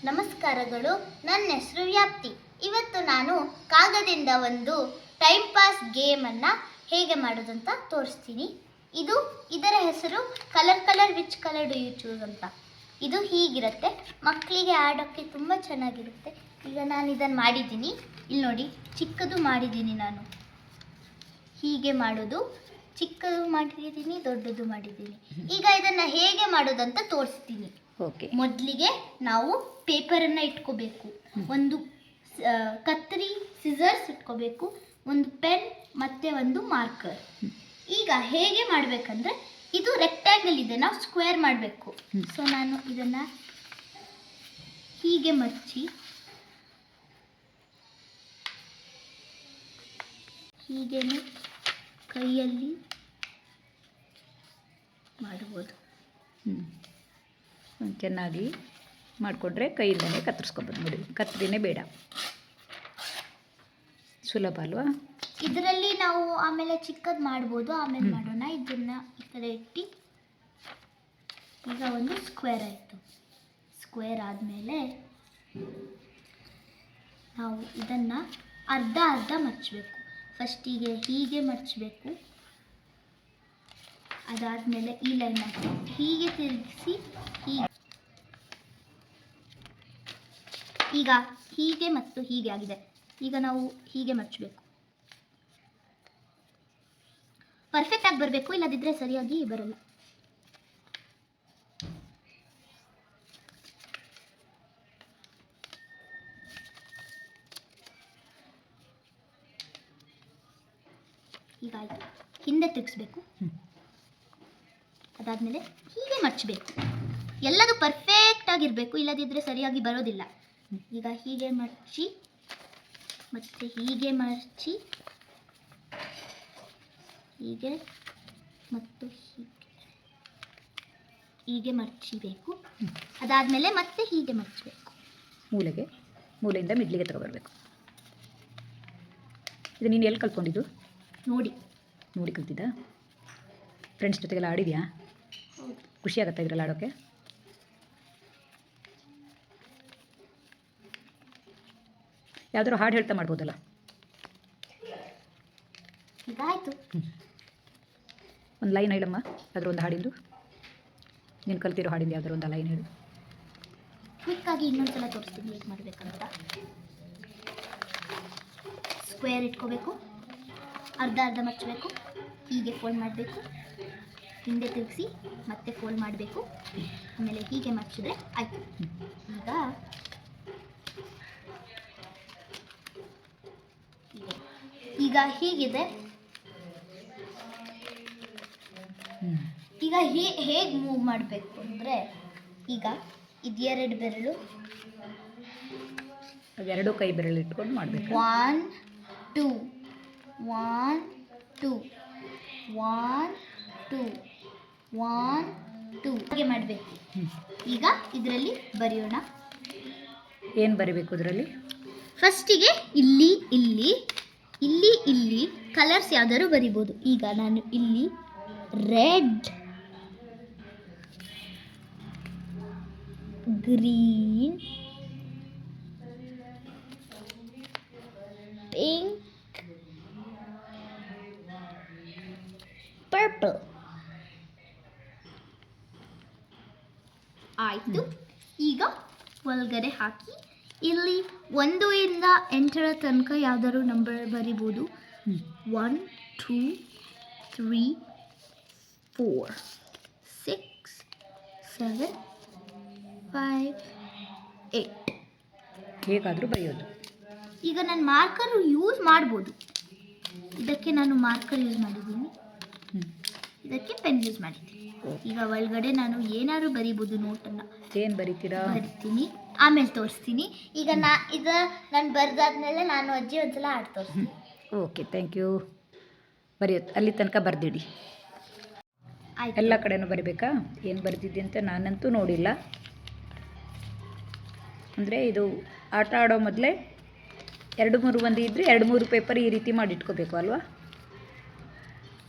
ನಮಸ್ಕಾರಗಳು. ನನ್ನ ಹೆಸರು ವ್ಯಾಪ್ತಿ. ಇವತ್ತು ನಾನು ಕಾಗದಿಂದ ಒಂದು ಟೈಮ್ ಪಾಸ್ ಗೇಮನ್ನು ಹೇಗೆ ಮಾಡೋದಂತ ತೋರಿಸ್ತೀನಿ. ಇದರ ಹೆಸರು colour which colour do you choose ಅಂತ. ಇದು ಹೀಗಿರುತ್ತೆ, ಮಕ್ಕಳಿಗೆ ಆಡೋಕ್ಕೆ ತುಂಬ ಚೆನ್ನಾಗಿರುತ್ತೆ. ಈಗ ನಾನು ಇದನ್ನು ಮಾಡಿದ್ದೀನಿ, ಇಲ್ಲಿ ನೋಡಿ, ಚಿಕ್ಕದು ಮಾಡಿದ್ದೀನಿ ನಾನು. ಹೀಗೆ ಮಾಡೋದು, ಚಿಕ್ಕದು ಮಾಡಿದ್ದೀನಿ, ದೊಡ್ಡದು ಮಾಡಿದ್ದೀನಿ. ಈಗ ಇದನ್ನು ಹೇಗೆ ಮಾಡೋದಂತ ತೋರಿಸ್ತೀನಿ. ಮೊದಲಿಗೆ ನಾವು ಪೇಪರನ್ನು ಇಟ್ಕೋಬೇಕು, ಒಂದು ಕತ್ತರಿ ಸಿಸರ್ಸ್ ಇಟ್ಕೋಬೇಕು, ಒಂದು ಪೆನ್ ಮತ್ತು ಒಂದು ಮಾರ್ಕರ್. ಈಗ ಹೇಗೆ ಮಾಡಬೇಕಂದ್ರೆ, ಇದು ರೆಕ್ಟ್ಯಾಂಗಲ್ ಇದೆ, ನಾವು ಸ್ಕ್ವೇರ್ ಮಾಡಬೇಕು. ಸೊ ನಾನು ಇದನ್ನು ಹೀಗೆ ಮಚ್ಚಿ ಹೀಗೇನೆ ಕೈಯಲ್ಲಿ ಮಾಡ್ಬೋದು. ಚೆನ್ನಾಗಿ ಮಾಡಿಕೊಂಡ್ರೆ ಕೈಯಿಂದಲೇ ಕತ್ತರಿಸ್ಕೊಬೋದು. ನೋಡಿ, ಕತ್ತರಿನೇ ಬೇಡ, ಸುಲಭ ಅಲ್ವಾ? ಇದರಲ್ಲಿ ನಾವು ಆಮೇಲೆ ಚಿಕ್ಕದು ಮಾಡ್ಬೋದು, ಆಮೇಲೆ ಮಾಡೋಣ. ಇದನ್ನು ಈ ಕಡೆ ಇಟ್ಟು ಈಗ ಒಂದು ಸ್ಕ್ವೇರ್ ಆಯಿತು. ಸ್ಕ್ವೇರ್ ಆದಮೇಲೆ ನಾವು ಇದನ್ನು ಅರ್ಧ ಮಚ್ಚಬೇಕು. ಫಸ್ಟಿಗೆ ಹೀಗೆ ಮಚ್ಚಬೇಕು, ಅದಾದಮೇಲೆ ಈ ಲೈನ್ ಹಾಕಿ ಹೀಗೆ ತಿರುಗಿಸಿ, ಈಗ ಹೀಗೆ ಮತ್ತು ಹೀಗೆ ಆಗಿದೆ. ಈಗ ನಾವು ಹೀಗೆ ಮಚ್ಚಬೇಕು. ಪರ್ಫೆಕ್ಟ್ ಆಗಿ ಬರಬೇಕು, ಇಲ್ಲದಿದ್ದರೆ ಸರಿಯಾಗಿ ಬರಲ್ಲ. ಈಗ ಆಯ್ತು, ಹಿಂದೆ ತಿರುಗಿಸ್ಬೇಕು, ಅದಾದಮೇಲೆ ಹೀಗೆ ಮಚ್ಚಬೇಕು. ಎಲ್ಲದು ಪರ್ಫೆಕ್ಟ್ ಆಗಿರಬೇಕು, ಇಲ್ಲದಿದ್ದರೆ ಸರಿಯಾಗಿ ಬರೋದಿಲ್ಲ. ಈಗ ಹೀಗೆ ಮಚ್ಚಿ ಮತ್ತು ಹೀಗೆ ಮಚ್ಚಿ, ಹೀಗೆ ಮತ್ತು ಹೀಗೆ ಮರ್ಚಿಬೇಕು. ಅದಾದಮೇಲೆ ಮತ್ತೆ ಹೀಗೆ ಮಚ್ಚಬೇಕು, ಮೂಲೆಯಿಂದ ಮಿಡ್ಲಿಗೆ ತಗೊಬರ್ಬೇಕು. ಇದು ನೀನು ಎಲ್ಲಿ ಕಲ್ತ್ಕೊಂಡಿದ್ದು? ನೋಡಿ ಕಲ್ತಿದ್ದ? ಫ್ರೆಂಡ್ಸ್ ಜೊತೆಗೆಲ್ಲ ಆಡಿದ್ಯಾ? ಖುಷಿ ಆಗುತ್ತಾ ಇದರಲ್ಲಿ ಆಡೋಕ್ಕೆ? ಯಾವ್ದಾದ್ರು ಹಾಡು ಹೇಳ್ತಾ ಮಾಡ್ಬೋದಲ್ಲ? ಈಗ ಆಯಿತು. ಒಂದು ಲೈನ್ ಹೇಳಮ್ಮ, ಅದ್ರ ಒಂದು ಹಾಡಿಂದು, ನೀನು ಕಲ್ತಿರೋ ಹಾಡಿಂದು ಯಾವ್ದಾರು ಒಂದು ಲೈನ್ ಹೇಳು. ಕ್ವಿಕ್ಕಾಗಿ ಇನ್ನೊಂದ್ಸಲ ತೋರಿಸ್ತೀನಿ ಹೇಗೆ ಮಾಡಬೇಕಂತ. ಸ್ಕ್ವೇರ್ ಇಟ್ಕೋಬೇಕು, ಅರ್ಧ ಮಚ್ಚಬೇಕು, ಹೀಗೆ ಫೋಲ್ಡ್ ಮಾಡಬೇಕು, ಹಿಂದೆ ತಿರುಗಿಸಿ ಮತ್ತೆ ಫೋಲ್ಡ್ ಮಾಡಬೇಕು, ಆಮೇಲೆ ಹೀಗೆ ಮಚ್ಚಿದ್ರೆ ಆಯಿತು. ಈಗ ಹೀಗಿದೆ. ಈಗ ಹೇಗೆ ಮೂವ್ ಮಾಡಬೇಕು ಅಂದರೆ, ಈಗ ಇದೆರಡು ಬೆರಳು, ಎರಡು ಕೈ ಬೆರಳು ಇಟ್ಕೊಂಡು ಮಾಡಬೇಕು. 1 2 1 2 1 2 1 2 ಹಾಗೆ ಮಾಡಬೇಕು. ಈಗ ಇದರಲ್ಲಿ ಬರೆಯೋಣ. ಏನು ಬರೀಬೇಕು ಇದರಲ್ಲಿ? ಫಸ್ಟಿಗೆ ಇಲ್ಲಿ ಕಲರ್ಸ್ ಯಾವ್ದಾದ್ರು ಬರಿಬೋದು. ಈಗ ನಾನು ಇಲ್ಲಿ ರೆಡ್, ಗ್ರೀನ್, ಪಿಂಕ್, ಪರ್ಪಲ್ ಆಯಿತು. ಈಗ ಒಳಗಡೆ ಹಾಕಿ ಇಲ್ಲಿ 1 ಇಂದ 8 ತನಕ ಯಾವ್ದಾದ್ರು ನಂಬರ್ ಬರಿಬೋದು. 1 2 3 4 6 7 5 8 ಹೇಗಾದರೂ ಬರೆಯೋದು. ಈಗ ನಾನು ಮಾರ್ಕರ್ ಯೂಸ್ ಮಾಡ್ಬೋದು. ಇದಕ್ಕೆ ನಾನು ಮಾರ್ಕರ್ ಯೂಸ್ ಮಾಡಿದ್ದೀನಿ, ಇದಕ್ಕೆ ಪೆನ್ ಯೂಸ್ ಮಾಡಿದ್ದೀನಿ. ಈಗ ಒಳಗಡೆ ನಾನು ಏನಾದ್ರು ಬರಿಬೋದು. ನೋಟನ್ನು ಏನು ಬರಿತೀನಿ, ಆಮೇಲೆ ತೋರಿಸ್ತೀನಿ. ಈಗ ನಾನು ಬರೆದಾದ್ಮೇಲೆ ನಾನು ಅಜ್ಜಿ ಒಂದ್ಸಲ ಆಡಿ ತೋರಿಸ್ತೀನಿ. Okay, thank you. ಬರೆಯೋದು ಅಲ್ಲಿ ತನಕ ಬರೆದಿಡಿ. ಆಯ್ತು, ಎಲ್ಲ ಕಡೆನೂ ಬರಿಬೇಕಾ? ಏನು ಬರೆದಿದ್ದೆ ಅಂತ ನಾನಂತೂ ನೋಡಿಲ್ಲ. ಅಂದರೆ ಇದು ಆಟ ಆಡೋ ಮೊದಲೇ 2-3 ಮಂದಿ ಇದ್ದರೆ 2-3 ಪೇಪರ್ ಈ ರೀತಿ ಮಾಡಿಟ್ಕೋಬೇಕು ಅಲ್ವಾ?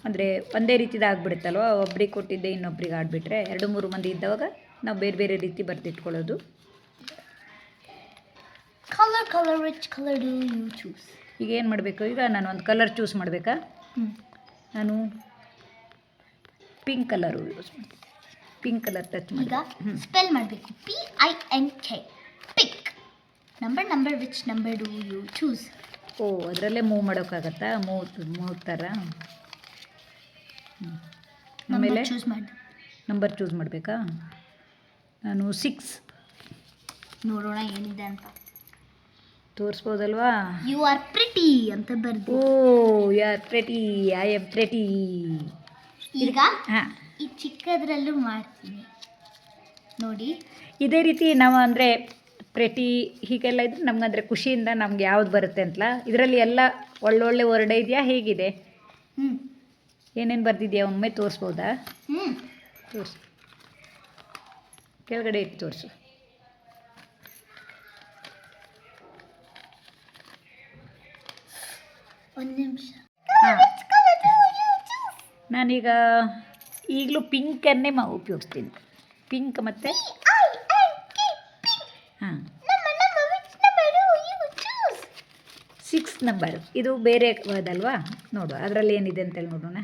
ಅಂದರೆ ಒಂದೇ ರೀತಿದು ಆಗಿಬಿಡುತ್ತಲ್ವ, ಒಬ್ರಿಗೆ ಕೊಟ್ಟಿದ್ದೆ ಇನ್ನೊಬ್ರಿಗೆ ಆಡಿಬಿಟ್ರೆ 2-3 ಮಂದಿ ಇದ್ದವಾಗ ನಾವು ಬೇರೆ ಬೇರೆ ರೀತಿ ಬರೆದಿಟ್ಕೊಳ್ಳೋದು. Color, which color do you choose? ಈಗ ಏನು ಮಾಡಬೇಕು? ಈಗ ನಾನು ಒಂದು ಕಲರ್ ಚೂಸ್ ಮಾಡಬೇಕಾ? ನಾನು ಪಿಂಕ್ ಕಲರು ಯೂಸ್ ಮಾಡ್ತೀನಿ. ಪಿಂಕ್ ಕಲರ್ ಟಚ್ ಮಾಡಿ. ಈಗ ಸ್ಪೆಲ್ ಮಾಡಬೇಕು. PINK. Pick. Number which number do you choose? ಓ, ಅದರಲ್ಲೇ ಮೂವ್ ಮಾಡೋಕ್ಕಾಗತ್ತಾ? ಮೂವ್ ಥರ. ಆಮೇಲೆ ಚೂಸ್ ಮಾಡಿ. ನಂಬರ್ ಚೂಸ್ ಮಾಡಬೇಕಾ? ನಾನು 6 ನೋಡೋಣ ಏನಿದೆ ಅಂತ. ತೋರಿಸ್ಬೋದಲ್ವಾ? ಯು ಆರ್ ಪ್ರಿಟಿ ಅಂತ ಬರ್ದು. Oh, you are pretty, I am pretty. ಈಗ ಹಾಂ, ಈ ಚಿಕ್ಕದ್ರಲ್ಲೂ ಮಾಡ್ತೀನಿ ನೋಡಿ. ಇದೇ ರೀತಿ ನಾವು ಅಂದರೆ ಪ್ರೆಟಿ ಹೀಗೆಲ್ಲ ಇದ್ರೆ ನಮ್ಗಂದರೆ ಖುಷಿಯಿಂದ ನಮ್ಗೆ ಯಾವ್ದು ಬರುತ್ತೆ ಅಂತಲ್ಲ. ಇದರಲ್ಲಿ ಎಲ್ಲ ಒಳ್ಳೊಳ್ಳೆ ವರ್ಡ್ ಇದೆಯಾ? ಹೇಗಿದೆ? ಏನೇನು ಬರ್ದಿದ್ಯಾ? ಒಮ್ಮೆ ತೋರಿಸ್ಬೋದಾ? ತೋರಿಸು, ಕೆಳಗಡೆ ಇಟ್ಟು ತೋರಿಸು. ಒಂದು ನಿಮಿಷ. ಹಾಂ, ನಾನೀಗ ಈಗಲೂ ಪಿಂಕನ್ನೇ ಉಪಯೋಗಿಸ್ತೀನಿ. ಪಿಂಕ್ ಮತ್ತು ಹಾಂ, 6 ನಂಬರ್. ಇದು ಬೇರೆ ಅದಲ್ವಾ? ನೋಡು ಅದರಲ್ಲಿ ಏನಿದೆ ಅಂತೇಳಿ ನೋಡೋಣ.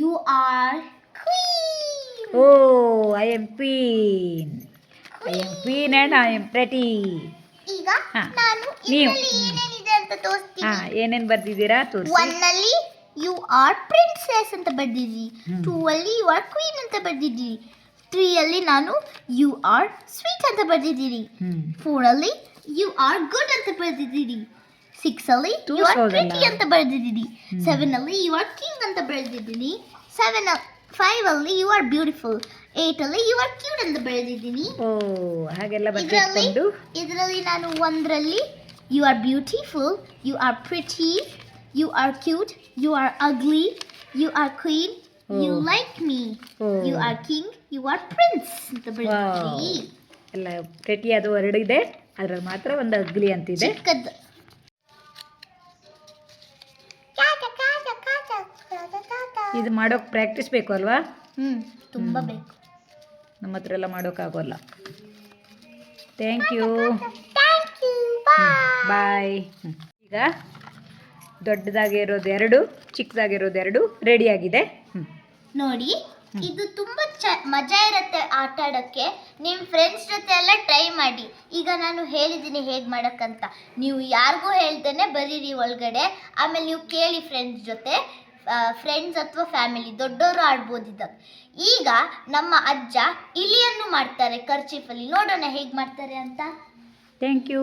You are queen. Oh, I am queen. I am queen and I am pretty. ಈಗ ಹಾಂ, ನಾನು ನೀವು ಏನೇನಿದೆ ಅಂತ ತೋರಿಸ್ತೀನಿ. ಹಾಂ, ಏನೇನು ಬರ್ದಿದ್ದೀರಾ ತೋರಿಸಿ. 1 ಅಲ್ಲಿ ಯು ಆರ್ ಪ್ರಿನ್ಸೆಸ್ ಅಂತ ಬರ್ದಿದ್ದೀರಿ. 2 ಅಲ್ಲಿ ಯು ಆರ್ ಕ್ವೀನ್ ಅಂತ ಬರ್ದಿದ್ದೀರಿ. 3 ಅಲ್ಲಿ ನಾನು ಯು ಆರ್ ಸ್ವೀಟ್ ಅಂತ ಬರ್ದಿದ್ದೀರಿ. 4 ಅಲ್ಲಿ ಯು ಆರ್ ಗುಡ್ ಅಂತ ಬರ್ದಿದ್ದೀರಿ. 6 ಅಲ್ಲಿ ಯು ಆರ್ ಪ್ರಿಟಿ ಅಂತ ಬರ್ದಿದ್ದೀರಿ. 7 ಅಲ್ಲಿ ಯು ಆರ್ ಕಿಂಗ್ ಅಂತ ಬರ್ದಿದ್ದೀನಿ. 5 ಅಲ್ಲಿ ಯು ಆರ್ ಬ್ಯೂಟಿಫುಲ್. 8 ಅಲ್ಲಿ ಯು ಆರ್ ಕ್ಯೂಟ್ ಅಂತ ಬರೆದಿದ್ದೀನಿ. ಓ, ಹಾಗೆಲ್ಲ ಬರ್ಕೊಂಡು ಇದರಲ್ಲಿ ನಾನು 1ರಲ್ಲಿ you are beautiful, you are pretty, you are cute, you are ugly, you are queen, you like me, you are king, you are prince ಅಂತ ಬರೆದಿದ್ದೀನಿ. ಎಲ್ಲ ಪ್ರೆಟಿ ಅದು ವರ್ಡ್ ಇದೆ, ಅದ್ರಲ್ಲಿ ಮಾತ್ರ ಒಂದು ಅಗ್ಲಿ ಅಂತಿದೆ. ಚಿಕ್ಕದ್ದು. ಇದು ಮಾಡೋಕೆ ಪ್ರಾಕ್ಟೀಸ್ ಬೇಕು ಅಲ್ವಾ? ತುಂಬ ಬೇಕು. ನಮ್ಮ ಹತ್ರ ಎಲ್ಲ ಮಾಡೋಕ್ಕಾಗೋಲ್ಲ. ಥ್ಯಾಂಕ್ ಯು, ಬಾಯ್. ಈಗ ದೊಡ್ಡದಾಗಿರೋದು 2, ಚಿಕ್ಕದಾಗಿರೋದು 2 ರೆಡಿಯಾಗಿದೆ. ನೋಡಿ, ಇದು ತುಂಬ ಮಜಾ ಇರುತ್ತೆ ಆಟ ಆಡೋಕ್ಕೆ. ನಿಮ್ಮ ಫ್ರೆಂಡ್ಸ್ ಜೊತೆ ಎಲ್ಲ ಟ್ರೈ ಮಾಡಿ. ಈಗ ನಾನು ಹೇಳಿದ್ದೀನಿ ಹೇಗೆ ಮಾಡೋಕ್ಕಂತ. ನೀವು ಯಾರಿಗೂ ಹೇಳ್ದೇನೆ ಬರೀರಿ ಒಳಗಡೆ. ಆಮೇಲೆ ನೀವು ಕೇಳಿ ಫ್ರೆಂಡ್ಸ್ ಜೊತೆ. ಫ್ರೆಂಡ್ಸ್ ಅಥವಾ ಫ್ಯಾಮಿಲಿ ದೊಡ್ಡವರು ಆಡ್ಬೋದು ಇದಕ್ಕೆ. ಈಗ ನಮ್ಮ ಅಜ್ಜ ಇಲಿಯನ್ನು ಮಾಡ್ತಾರೆ ಕರ್ಚೀಫಲ್ಲಿ. ನೋಡೋಣ ಹೇಗೆ ಮಾಡ್ತಾರೆ ಅಂತ. Thank you.